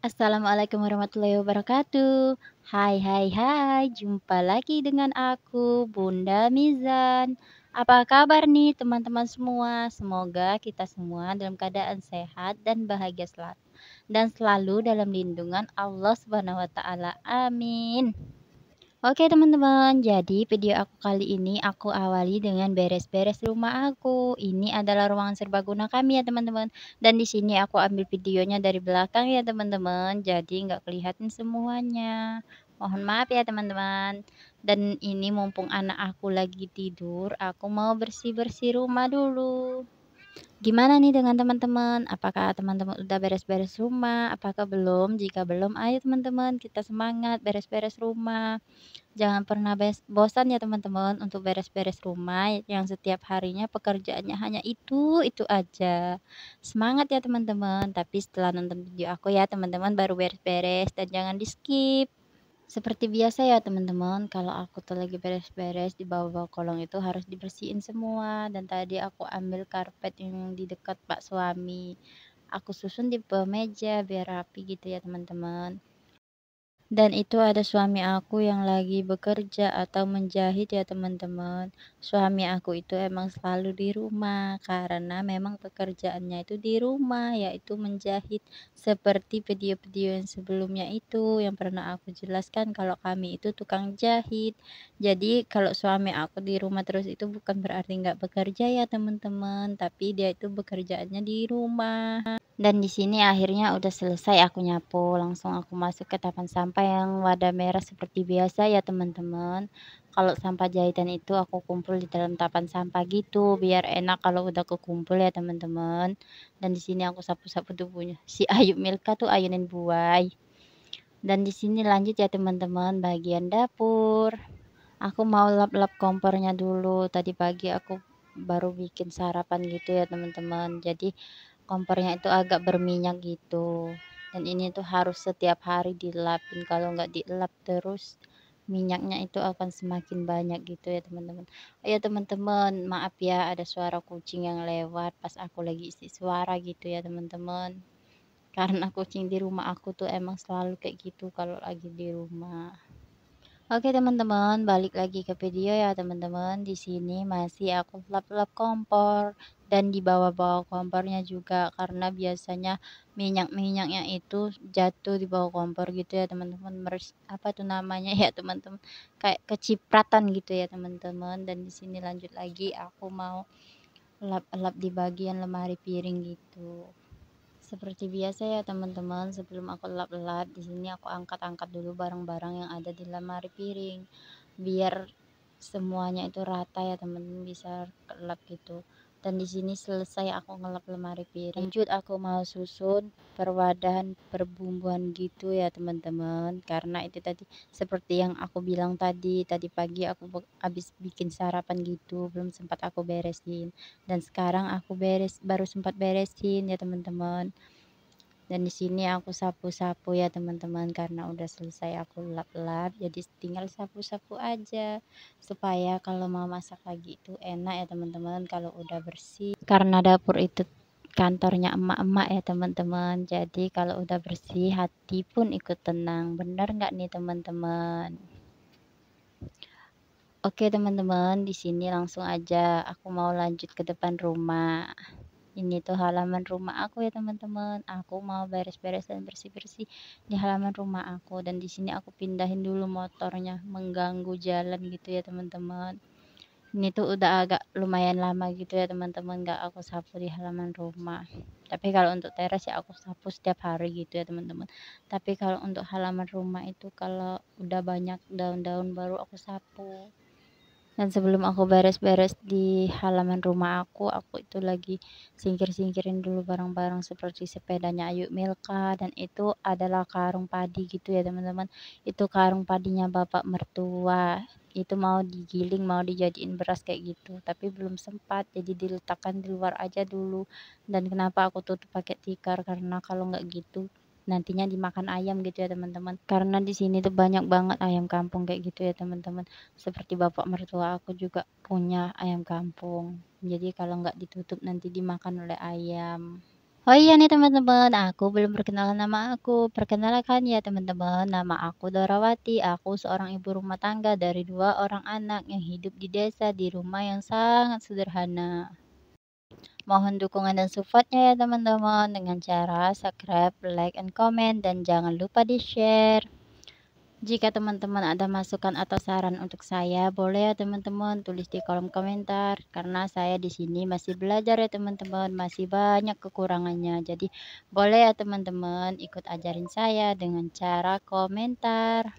Assalamualaikum warahmatullahi wabarakatuh. Hai hai hai, jumpa lagi dengan aku, Bunda Mizan. Apa kabar nih teman-teman semua? Semoga kita semua dalam keadaan sehat dan bahagia selalu. Dan selalu dalam lindungan Allah Subhanahu wa taala. Amin. Oke teman-teman, jadi video aku kali ini aku awali dengan beres-beres rumah aku. Ini adalah ruangan serbaguna kami ya teman-teman. Dan di sini aku ambil videonya dari belakang ya teman-teman. Jadi nggak kelihatan semuanya. Mohon maaf ya teman-teman. Dan ini mumpung anak aku lagi tidur, aku mau bersih-bersih rumah dulu. Gimana nih dengan teman-teman? Apakah teman-teman udah beres-beres rumah? Apakah belum? Jika belum, ayo teman-teman kita semangat beres-beres rumah. Jangan pernah bosan ya teman-teman untuk beres-beres rumah yang setiap harinya pekerjaannya hanya itu aja. Semangat ya teman-teman, tapi setelah nonton video aku ya teman-teman baru beres-beres dan jangan di-skip. Seperti biasa ya teman-teman, kalau aku tuh lagi beres-beres di bawah-bawah kolong itu harus dibersihin semua. Dan tadi aku ambil karpet yang di dekat Pak suami. Aku susun di bawah meja biar rapi gitu ya teman-teman. Dan itu ada suami aku yang lagi bekerja atau menjahit ya teman-teman. Suami aku itu emang selalu di rumah karena memang pekerjaannya itu di rumah yaitu menjahit. Seperti video-video yang sebelumnya itu yang pernah aku jelaskan kalau kami itu tukang jahit. Jadi kalau suami aku di rumah terus itu bukan berarti nggak bekerja ya teman-teman, tapi dia itu bekerjaannya di rumah. Dan di sini akhirnya udah selesai aku nyapu, langsung aku masuk ke tapan sampah yang wadah merah seperti biasa ya teman-teman. Kalau sampah jahitan itu aku kumpul di dalam tapan sampah gitu, biar enak kalau udah kekumpul ya teman-teman. Dan di sini aku sapu-sapu tubuhnya. Si Ayu Milka tuh ayunin buai. Dan di sini lanjut ya teman-teman bagian dapur. Aku mau lap-lap kompornya dulu. Tadi pagi aku baru bikin sarapan gitu ya teman-teman. Jadi kompornya itu agak berminyak gitu. Dan ini tuh harus setiap hari dilapin. Kalau nggak dilap terus minyaknya itu akan semakin banyak gitu ya teman-teman. Oh ya teman-teman, maaf ya ada suara kucing yang lewat pas aku lagi isi suara gitu ya teman-teman. Karena kucing di rumah aku tuh emang selalu kayak gitu kalau lagi di rumah. Oke teman-teman, balik lagi ke video ya teman-teman. Di sini masih aku lap-lap kompor dan di bawah-bawah kompornya juga karena biasanya minyak-minyaknya itu jatuh di bawah kompor gitu ya teman-teman. Apa tuh namanya ya teman-teman? Kayak kecipratan gitu ya teman-teman. Dan di sini lanjut lagi aku mau lap-lap di bagian lemari piring gitu. Seperti biasa ya teman-teman, sebelum aku lap-lap, di sini aku angkat-angkat dulu barang-barang yang ada di lemari piring, biar semuanya itu rata ya teman-teman, bisa kelap gitu. Dan di sini selesai aku ngelap lemari piring. Lanjut aku mau susun perwadahan perbumbuan gitu ya teman-teman, karena itu tadi seperti yang aku bilang tadi pagi aku habis bikin sarapan gitu, belum sempat aku beresin. Dan sekarang aku baru sempat beresin ya teman-teman. Dan di sini aku sapu-sapu ya teman-teman karena udah selesai aku lap-lap, jadi tinggal sapu-sapu aja supaya kalau mau masak lagi itu enak ya teman-teman kalau udah bersih. Karena dapur itu kantornya emak-emak ya teman-teman. Jadi kalau udah bersih hati pun ikut tenang. Bener nggak nih teman-teman? Oke teman-teman, di sini langsung aja aku mau lanjut ke depan rumah. Ini tuh halaman rumah aku ya teman-teman. Aku mau beres-beres dan bersih-bersih di halaman rumah aku dan di sini aku pindahin dulu motornya, mengganggu jalan gitu ya teman-teman. Ini tuh udah agak lumayan lama gitu ya teman-teman nggak aku sapu di halaman rumah. Tapi kalau untuk teras ya aku sapu setiap hari gitu ya teman-teman. Tapi kalau untuk halaman rumah itu kalau udah banyak daun-daun baru aku sapu. Dan sebelum aku beres-beres di halaman rumah aku itu lagi singkir-singkirin dulu barang-barang seperti sepedanya Ayu Milka dan itu adalah karung padi gitu ya teman-teman. Itu karung padinya bapak mertua. Itu mau digiling, mau dijadiin beras kayak gitu, tapi belum sempat jadi diletakkan di luar aja dulu. Dan kenapa aku tutup pakai tikar karena kalau nggak gitu nantinya dimakan ayam gitu ya teman-teman. Karena di sini tuh banyak banget ayam kampung kayak gitu ya teman-teman. Seperti bapak mertua aku juga punya ayam kampung. Jadi kalau nggak ditutup nanti dimakan oleh ayam. Oh iya nih teman-teman, aku belum perkenalan nama aku. Perkenalkan ya teman-teman, nama aku Dorawati. Aku seorang ibu rumah tangga dari 2 orang anak yang hidup di desa di rumah yang sangat sederhana. Mohon dukungan dan supportnya ya teman-teman dengan cara subscribe, like, and comment, dan jangan lupa di-share. Jika teman-teman ada masukan atau saran untuk saya, boleh ya teman-teman tulis di kolom komentar. Karena saya di sini masih belajar ya teman-teman, masih banyak kekurangannya. Jadi boleh ya teman-teman ikut ajarin saya dengan cara komentar.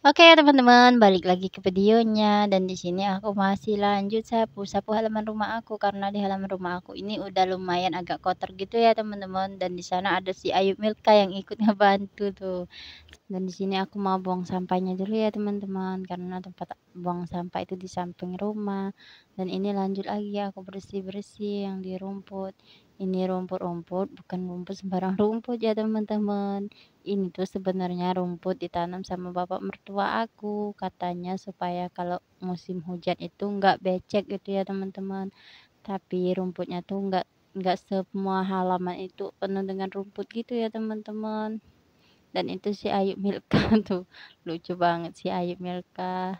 Oke ya teman-teman, balik lagi ke videonya dan di sini aku masih lanjut sapu-sapu halaman rumah aku karena di halaman rumah aku ini udah lumayan agak kotor gitu ya teman-teman dan di sana ada si Ayu Milka yang ikut ngebantu tuh. Dan di sini aku mau buang sampahnya dulu ya teman-teman karena tempat buang sampah itu di samping rumah. Dan ini lanjut lagi aku bersih-bersih yang di rumput. Ini rumput-rumput, bukan rumput sembarang rumput ya teman-teman. Ini tuh sebenarnya rumput ditanam sama bapak mertua aku. Katanya supaya kalau musim hujan itu nggak becek gitu ya teman-teman. Tapi rumputnya tuh nggak semua halaman itu penuh dengan rumput gitu ya teman-teman. Dan itu si Ayu Milka tuh, lucu banget si Ayu Milka.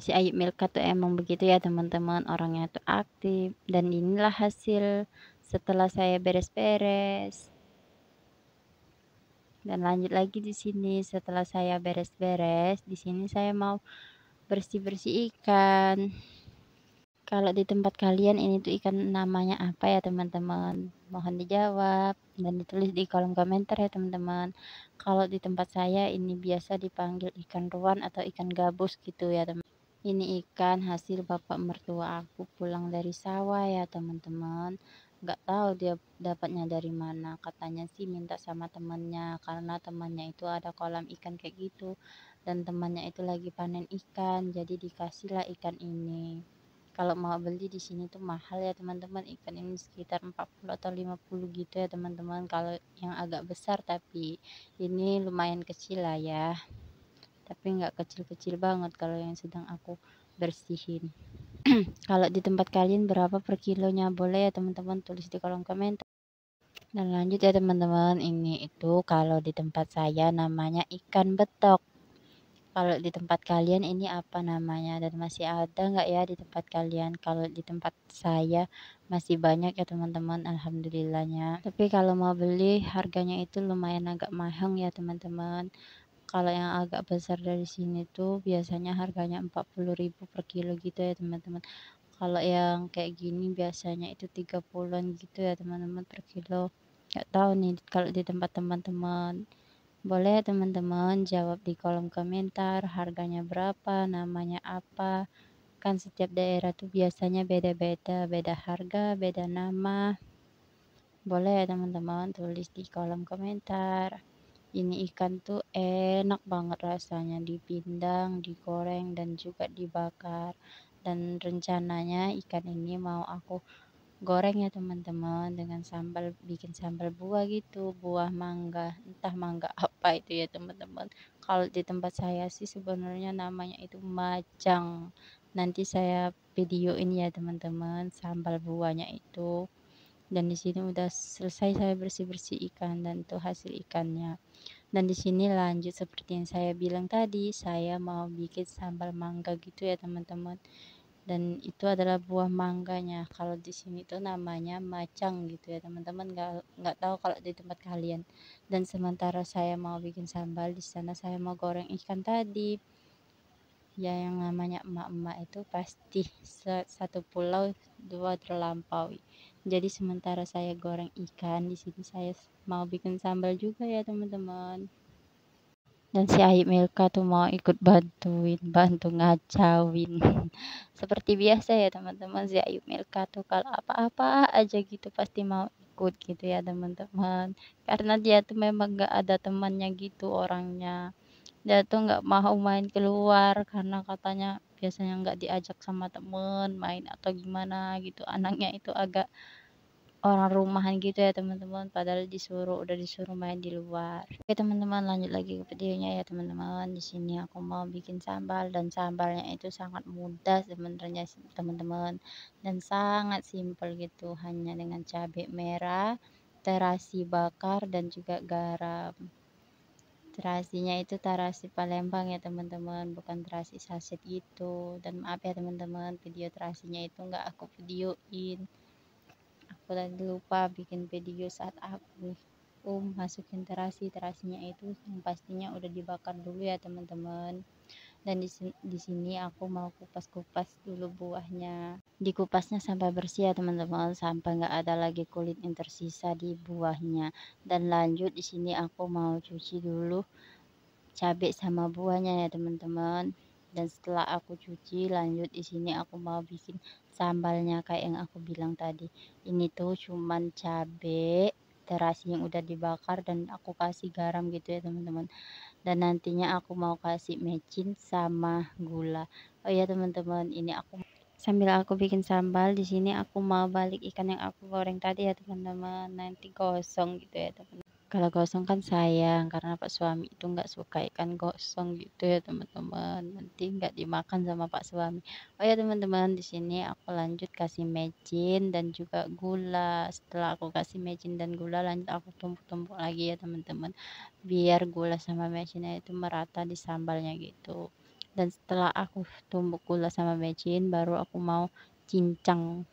Si Ayu Milka tuh emang begitu ya teman-teman, orangnya tuh aktif. Dan inilah hasil setelah saya beres-beres. Dan lanjut lagi di sini setelah saya beres-beres, di sini saya mau bersih-bersih ikan. Kalau di tempat kalian ini tuh ikan namanya apa ya teman-teman? Mohon dijawab dan ditulis di kolom komentar ya teman-teman. Kalau di tempat saya ini biasa dipanggil ikan ruan atau ikan gabus gitu ya teman. Ini ikan hasil bapak mertua aku pulang dari sawah ya teman-teman. Nggak tahu dia dapatnya dari mana. Katanya sih minta sama temannya karena temannya itu ada kolam ikan kayak gitu. Dan temannya itu lagi panen ikan, jadi dikasihlah ikan ini. Kalau mau beli di sini tuh mahal ya teman-teman, ikan ini sekitar 40 atau 50 gitu ya teman-teman. Kalau yang agak besar tapi ini lumayan kecil lah ya. Tapi nggak kecil-kecil banget kalau yang sedang aku bersihin. Kalau di tempat kalian berapa per kilonya? Boleh ya teman-teman tulis di kolom komentar. Dan lanjut ya teman-teman, ini itu kalau di tempat saya namanya ikan betok. Kalau di tempat kalian ini apa namanya dan masih ada nggak ya di tempat kalian? Kalau di tempat saya masih banyak ya teman-teman, alhamdulillahnya. Tapi kalau mau beli harganya itu lumayan agak mahal ya teman-teman. Kalau yang agak besar dari sini tuh biasanya harganya 40.000 per kilo gitu ya teman-teman. Kalau yang kayak gini biasanya itu 30-an gitu ya teman-teman per kilo. Nggak tahu nih kalau di tempat teman-teman. Boleh ya teman-teman jawab di kolom komentar harganya berapa, namanya apa. Kan setiap daerah tuh biasanya beda-beda, beda harga, beda nama. Boleh ya teman-teman tulis di kolom komentar. Ini ikan tuh enak banget rasanya dipindang, digoreng, dan juga dibakar. Dan rencananya ikan ini mau aku goreng ya teman-teman dengan sambal, bikin sambal buah gitu, buah mangga, entah mangga apa itu ya teman-teman. Kalau di tempat saya sih sebenarnya namanya itu macang. Nanti saya videoin ya teman-teman sambal buahnya itu. Dan di sini udah selesai saya bersih-bersih ikan dan itu hasil ikannya. Dan di sini lanjut seperti yang saya bilang tadi, saya mau bikin sambal mangga gitu ya teman-teman. Dan itu adalah buah mangganya. Kalau di sini tuh namanya macang gitu ya teman-teman. Nggak tahu kalau di tempat kalian. Dan sementara saya mau bikin sambal, di sana saya mau goreng ikan tadi. Ya yang namanya emak-emak itu pasti satu pulau dua terlampaui. Jadi sementara saya goreng ikan, di sini saya mau bikin sambal juga ya teman-teman. Dan si Ayu Milka tuh mau ikut bantuin, bantu ngacauin. Seperti biasa ya teman-teman, si Ayu Milka tuh kalau apa-apa aja gitu pasti mau ikut gitu ya teman-teman. Karena dia tuh memang gak ada temannya gitu orangnya. Dia tuh nggak mau main keluar karena katanya biasanya nggak diajak sama temen main atau gimana gitu. Anaknya itu agak orang rumahan gitu ya teman-teman, padahal udah disuruh main di luar. Oke teman-teman, lanjut lagi ke videonya ya teman-teman. Di sini aku mau bikin sambal dan sambalnya itu sangat mudah sebenarnya teman-teman dan sangat simpel gitu, hanya dengan cabai merah, terasi bakar dan juga garam. Terasinya itu terasi Palembang ya teman-teman, bukan terasi saset gitu. Dan maaf ya teman-teman, video terasinya itu nggak aku videoin. Aku lagi lupa bikin video saat aku masukin terasinya itu yang pastinya udah dibakar dulu ya teman-teman. Dan di sini aku mau kupas-kupas dulu buahnya. Dikupasnya sampai bersih ya teman-teman, sampai nggak ada lagi kulit yang tersisa di buahnya. Dan lanjut di sini aku mau cuci dulu cabai sama buahnya ya teman-teman. Dan setelah aku cuci, lanjut di sini aku mau bikin sambalnya kayak yang aku bilang tadi. Ini tuh cuman cabai terasi yang udah dibakar dan aku kasih garam gitu ya teman-teman. Dan nantinya aku mau kasih mecin sama gula. Oh iya teman-teman, ini aku sambil aku bikin sambal di sini aku mau balik ikan yang aku goreng tadi ya teman-teman. Nanti gosong gitu ya teman. Kalau gosong kan sayang karena Pak suami itu nggak suka ikan gosong gitu ya teman-teman. Nanti nggak dimakan sama Pak suami. Oh ya teman-teman, di sini aku lanjut kasih mecin dan juga gula. Setelah aku kasih mecin dan gula, lanjut aku tumbuk-tumbuk lagi ya teman-teman. Biar gula sama mecinnya itu merata di sambalnya gitu. Dan setelah aku tumbuk gula sama mecin, baru aku mau cincang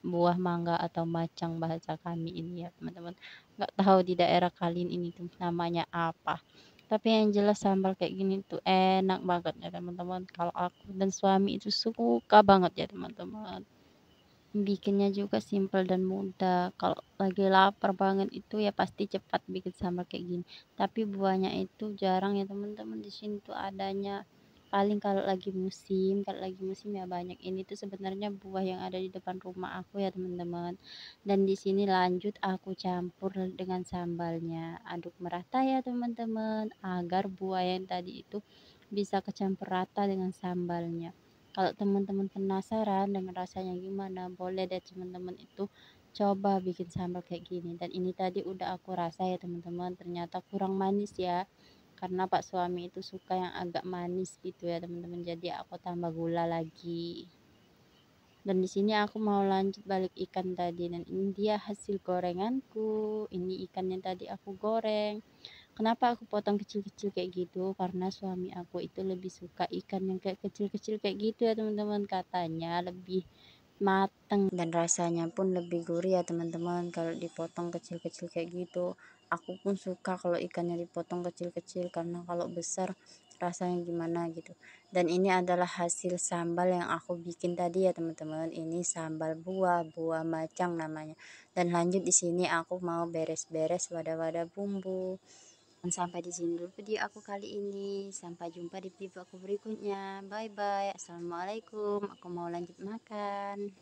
buah mangga atau macang bahasa kami ini ya teman-teman. Nggak tahu di daerah kalian ini tuh namanya apa, tapi yang jelas sambal kayak gini tuh enak banget ya teman-teman. Kalau aku dan suami itu suka banget ya teman-teman. Bikinnya juga simpel dan mudah. Kalau lagi lapar banget itu ya pasti cepat bikin sambal kayak gini. Tapi buahnya itu jarang ya teman-teman, di sini tuh adanya. Paling kalau lagi musim ya banyak. Ini tuh sebenarnya buah yang ada di depan rumah aku ya teman-teman. Dan di sini lanjut aku campur dengan sambalnya. Aduk merata ya teman-teman agar buah yang tadi itu bisa kecampur rata dengan sambalnya. Kalau teman-teman penasaran dengan rasanya gimana, boleh deh teman-teman itu coba bikin sambal kayak gini. Dan ini tadi udah aku rasa ya teman-teman, ternyata kurang manis ya. Karena Pak suami itu suka yang agak manis gitu ya teman-teman. Jadi aku tambah gula lagi. Dan di sini aku mau lanjut balik ikan tadi, dan ini dia hasil gorenganku. Ini ikan yang tadi aku goreng. Kenapa aku potong kecil-kecil kayak gitu? Karena suami aku itu lebih suka ikan yang kayak kecil-kecil kayak gitu ya teman-teman. Katanya lebih mateng dan rasanya pun lebih gurih ya teman-teman kalau dipotong kecil-kecil kayak gitu. Aku pun suka kalau ikannya dipotong kecil-kecil, karena kalau besar rasanya gimana gitu. Dan ini adalah hasil sambal yang aku bikin tadi ya teman-teman. Ini sambal buah macang namanya. Dan lanjut di sini aku mau beres-beres wadah-wadah bumbu. Dan sampai di sini dulu video aku kali ini. Sampai jumpa di video aku berikutnya. Bye bye. Assalamualaikum. Aku mau lanjut makan.